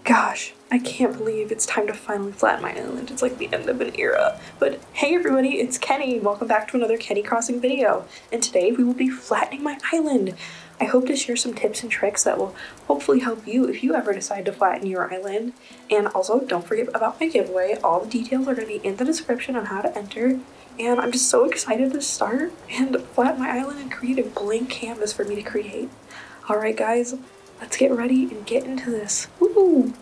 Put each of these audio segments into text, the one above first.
Gosh, I can't believe it's time to finally flatten my island. It's like the end of an era. But hey everybody, it's Kenny. Welcome back to another Kenny Crossing video. And today we will be flattening my island. I hope to share some tips and tricks that will hopefully help you if you ever decide to flatten your island. And also, don't forget about my giveaway. All the details are going to be in the description on how to enter. And I'm just so excited to start and flatten my island and create a blank canvas for me to create. Alright guys, let's get ready and get into this. Woo!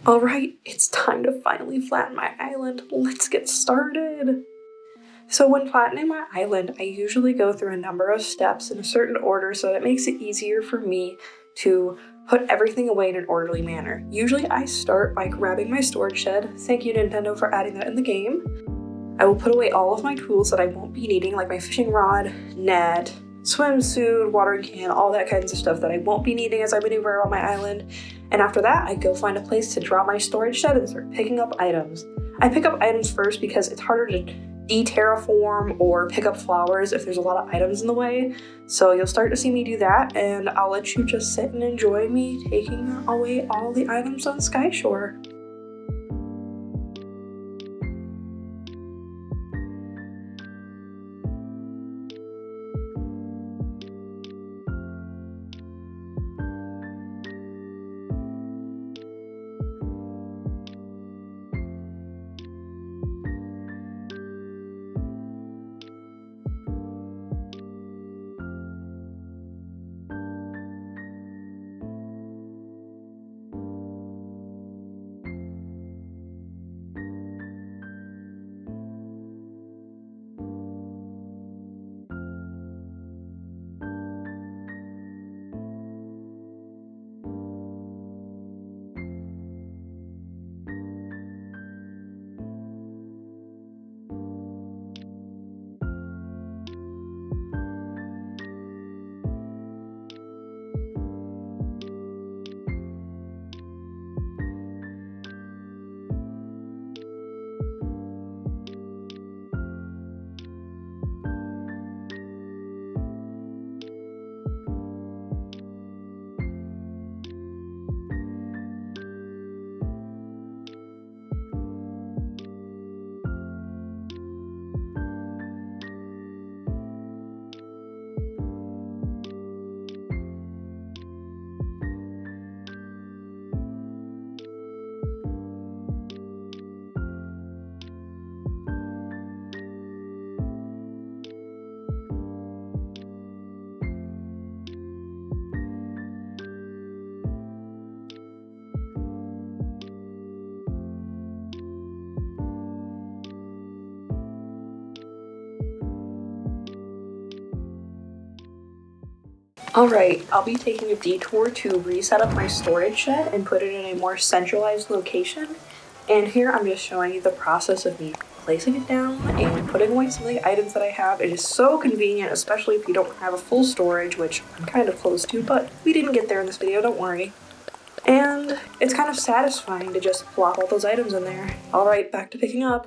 Alright, it's time to finally flatten my island. Let's get started! So when flattening my island, I usually go through a number of steps in a certain order so that it makes it easier for me to put everything away in an orderly manner. Usually I start by grabbing my storage shed. Thank you Nintendo for adding that in the game. I will put away all of my tools that I won't be needing, like my fishing rod, net, swimsuit, watering can, all that kinds of stuff that I won't be needing as I maneuver around my island. And after that, I go find a place to drop my storage shed and start picking up items. I pick up items first because it's harder to de-terraform or pick up flowers if there's a lot of items in the way. So you'll start to see me do that, and I'll let you just sit and enjoy me taking away all the items on Skyshore. Alright, I'll be taking a detour to reset up my storage shed and put it in a more centralized location. And here I'm just showing you the process of me placing it down and putting away some of the items that I have. It is so convenient, especially if you don't have a full storage, which I'm kind of close to, but we didn't get there in this video, don't worry. And it's kind of satisfying to just plop all those items in there. Alright, back to picking up.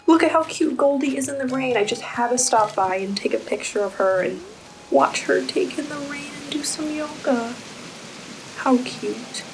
Look at how cute Goldie is in the rain. I just had to stop by and take a picture of her and watch her take in the rain and do some yoga. How cute.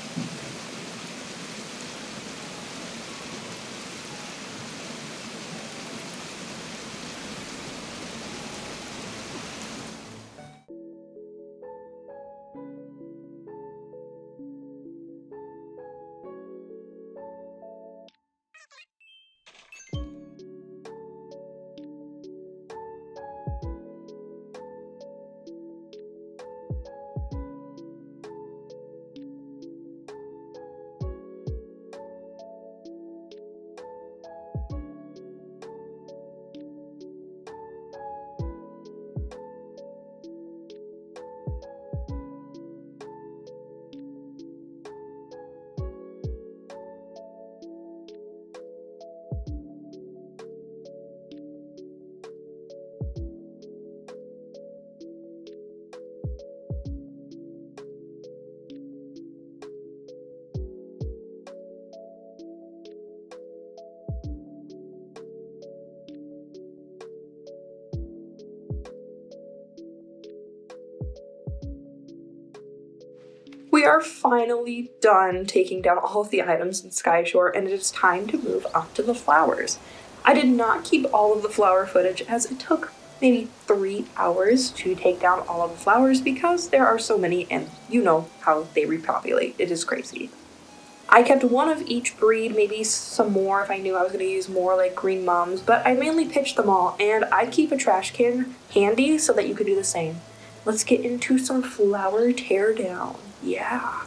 We are finally done taking down all of the items in Skyshore, and it is time to move on to the flowers. I did not keep all of the flower footage as it took maybe 3 hours to take down all of the flowers because there are so many and you know how they repopulate. It is crazy. I kept one of each breed, maybe some more if I knew I was going to use more like green mums, but I mainly pitched them all, and I keep a trash can handy so that you could do the same. Let's get into some flower teardown. Yeah.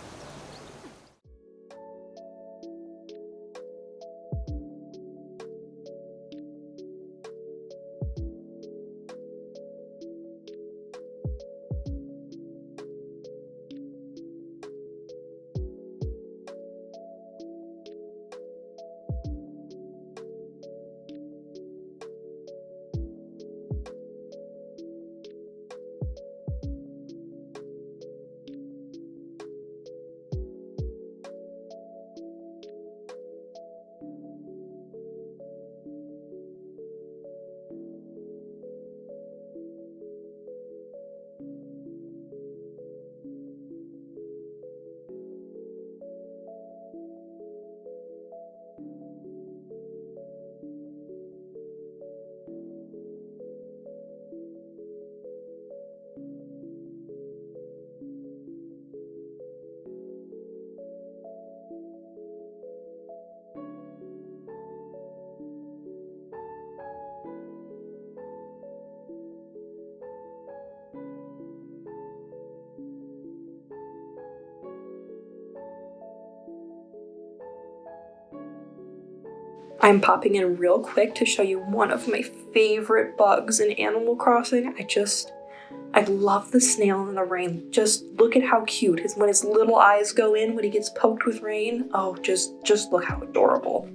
I'm popping in real quick to show you one of my favorite bugs in Animal Crossing. I love the snail in the rain. Just look at how cute when his little eyes go in when he gets poked with rain. Oh, just look how adorable.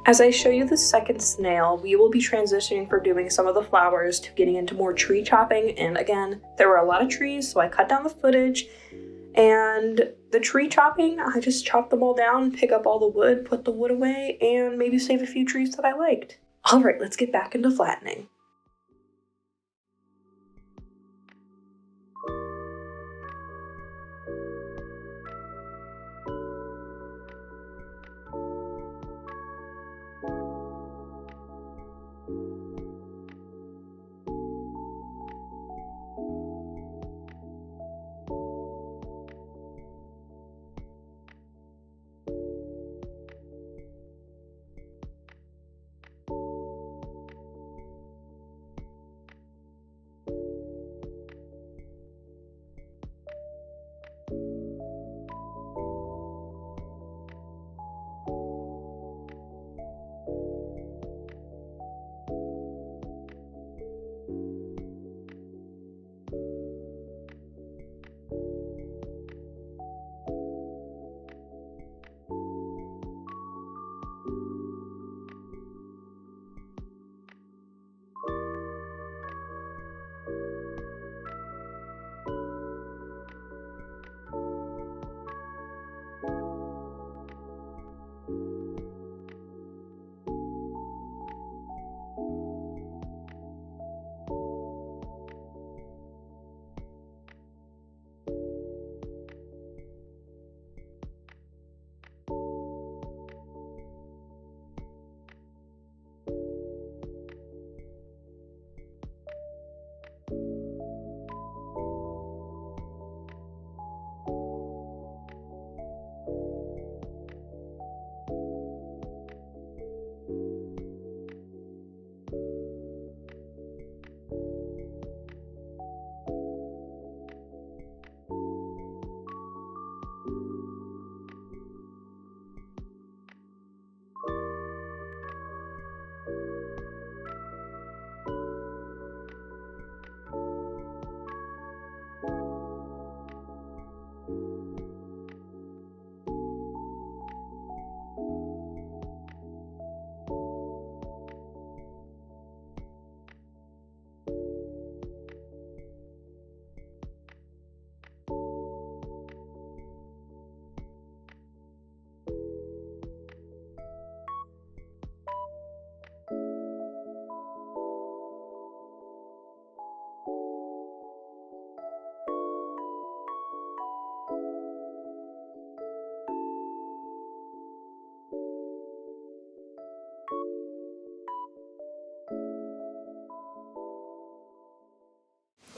As I show you the second snail, we will be transitioning from doing some of the flowers to getting into more tree chopping, and again, there were a lot of trees, so I cut down the footage. And the tree chopping, I just chop them all down, pick up all the wood, put the wood away, and maybe save a few trees that I liked. Alright, let's get back into flattening.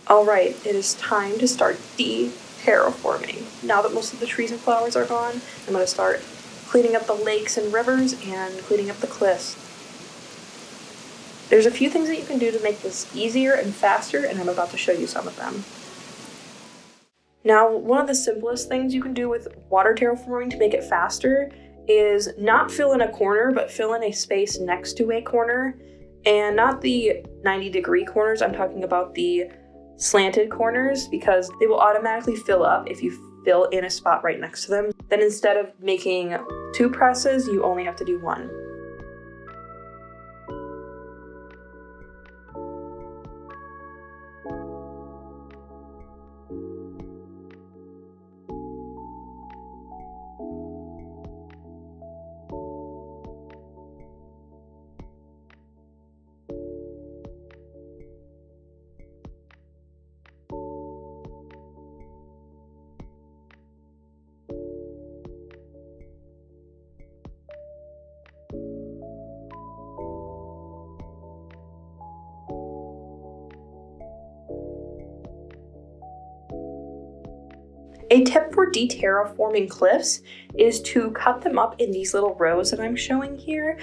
Alright, it is time to start de-terraforming. Now that most of the trees and flowers are gone, I'm going to start cleaning up the lakes and rivers and cleaning up the cliffs. There's a few things that you can do to make this easier and faster, and I'm about to show you some of them. Now, one of the simplest things you can do with water terraforming to make it faster is not fill in a corner, but fill in a space next to a corner. And not the 90-degree corners, I'm talking about the slanted corners, because they will automatically fill up if you fill in a spot right next to them. Then instead of making 2 presses, you only have to do 1. A tip for de-terraforming cliffs is to cut them up in these little rows that I'm showing here,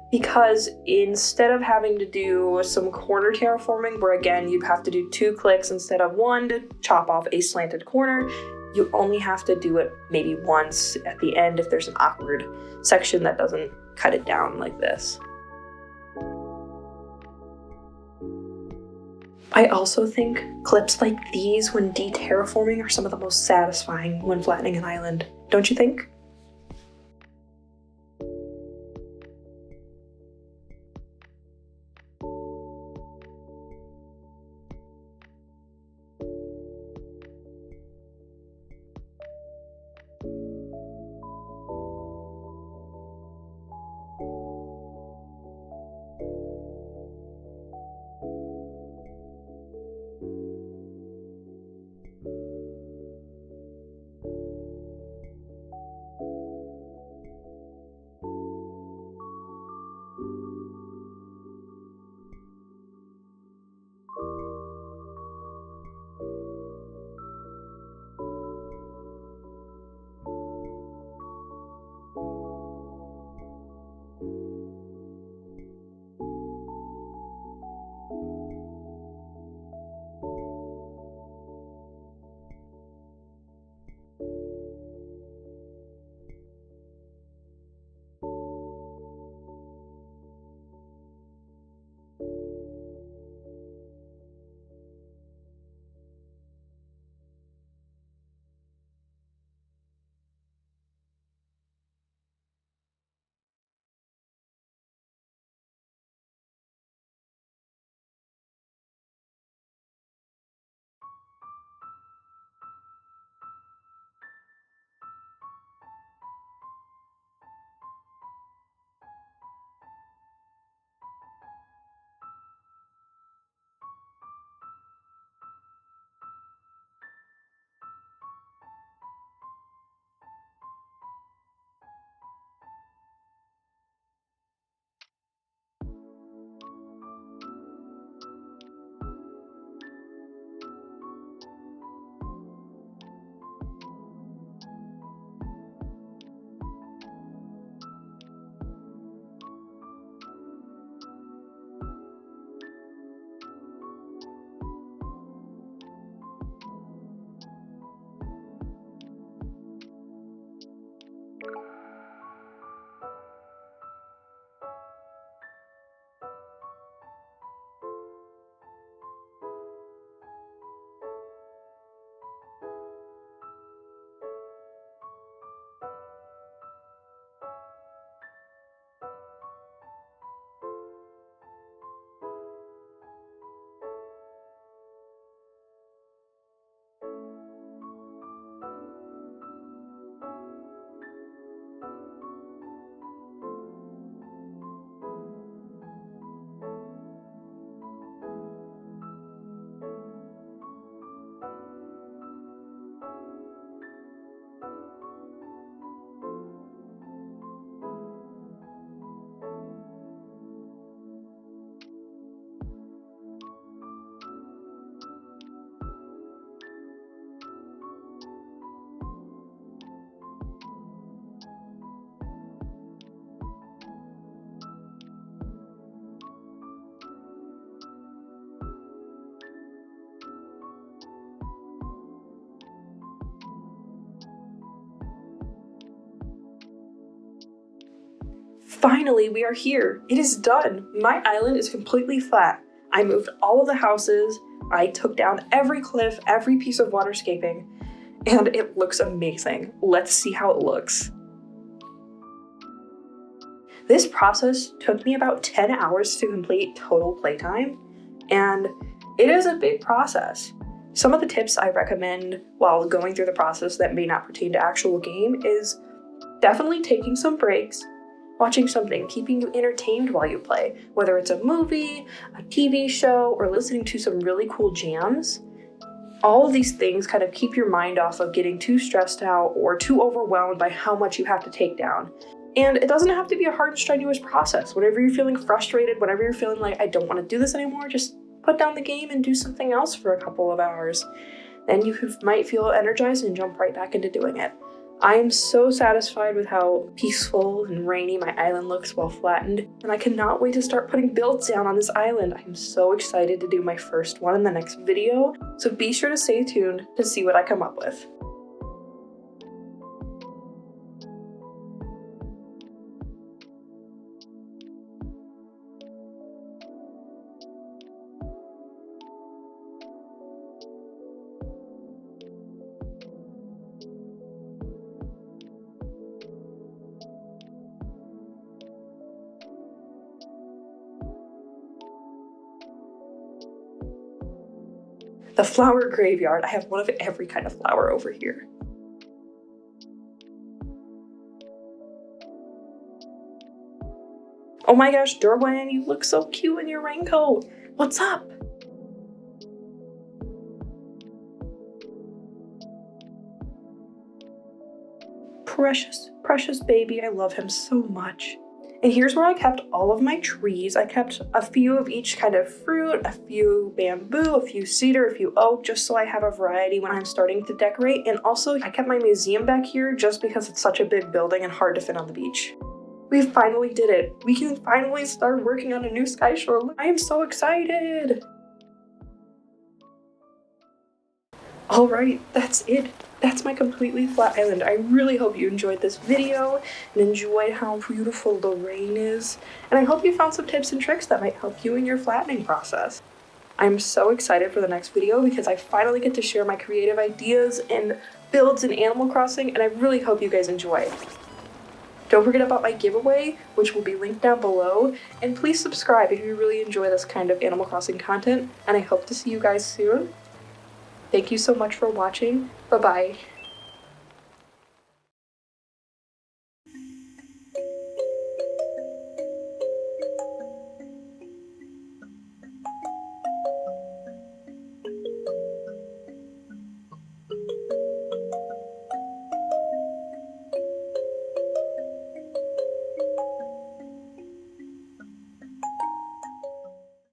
because instead of having to do some corner terraforming, where again you'd have to do 2 clicks instead of 1 to chop off a slanted corner, you only have to do it maybe once at the end if there's an awkward section that doesn't cut it down like this. I also think clips like these when de-terraforming are some of the most satisfying when flattening an island, don't you think? Finally, we are here. It is done. My island is completely flat. I moved all of the houses. I took down every cliff, every piece of waterscaping, and it looks amazing. Let's see how it looks. This process took me about 10 hours to complete total playtime, and it is a big process. Some of the tips I recommend while going through the process that may not pertain to actual game is definitely taking some breaks, watching something keeping you entertained while you play, whether it's a movie, a TV show, or listening to some really cool jams. All of these things kind of keep your mind off of getting too stressed out or too overwhelmed by how much you have to take down. And it doesn't have to be a hard and strenuous process. Whenever you're feeling frustrated, whenever you're feeling like, I don't want to do this anymore, just put down the game and do something else for a couple of hours. Then you might feel energized and jump right back into doing it. I am so satisfied with how peaceful and rainy my island looks while flattened, and I cannot wait to start putting builds down on this island. I'm so excited to do my first one in the next video, so be sure to stay tuned to see what I come up with. The flower graveyard. I have one of every kind of flower over here. Oh my gosh, Derwin, you look so cute in your raincoat. What's up? Precious, precious baby. I love him so much. And here's where I kept all of my trees. I kept a few of each kind of fruit, a few bamboo, a few cedar, a few oak, just so I have a variety when I'm starting to decorate. And also I kept my museum back here just because it's such a big building and hard to fit on the beach. We finally did it. We can finally start working on a new Skyshore. I am so excited. All right, that's it. That's my completely flat island. I really hope you enjoyed this video and enjoyed how beautiful the rain is. And I hope you found some tips and tricks that might help you in your flattening process. I'm so excited for the next video because I finally get to share my creative ideas and builds in Animal Crossing, and I really hope you guys enjoy. Don't forget about my giveaway, which will be linked down below, and please subscribe if you really enjoy this kind of Animal Crossing content, and I hope to see you guys soon. Thank you so much for watching. Bye-bye.